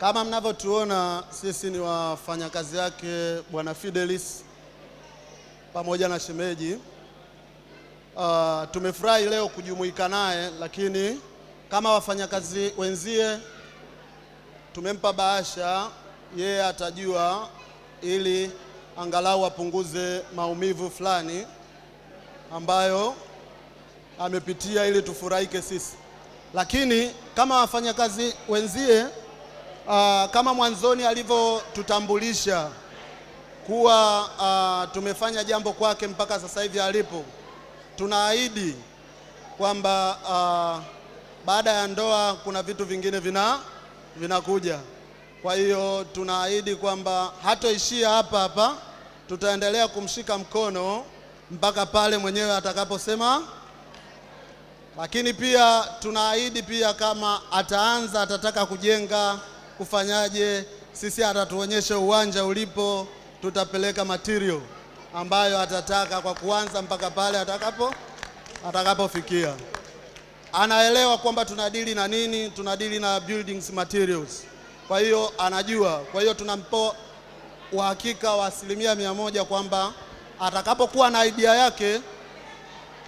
Kama mnavyotuona sisi ni wafanyakazi yake Bwana Fidelis pamoja na shemeji. Tumefurahi leo kujumuika naye, lakini kama wafanyakazi wenzie tumempa bahasha, yeye atajua ili angalau apunguze maumivu fulani ambayo amepitia ili tufurahike sisi. Lakini kama wafanyakazi wenzie kama mwanzoni alivyotutambulisha kuwa tumefanya jambo kwake mpaka sasa hivi alipo, tunaahidi kwamba baada ya ndoa kuna vitu vingine vinakuja. Kwa hiyo tunaahidi kwamba hatoishia hapa hapa, tutaendelea kumshika mkono mpaka pale mwenyewe atakaposema. Lakini pia tunaahidi pia kama atataka kujenga, kufanyaje, sisi atatuonyesha uwanja ulipo, tutapeleka material ambayo atataka kwa kuanza mpaka pale atakapofikia. Anaelewa kwamba tunadili na nini, tunadili na buildings materials. Kwa hiyo anajua. Kwa hiyo tunampa uhakika wa 100% kwamba atakapokuwa na idea yake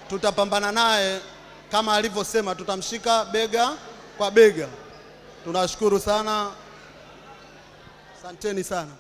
tutapambana naye kama alivyosema, tutamshika bega kwa bega. Tunashukuru sana. Asanteni sana.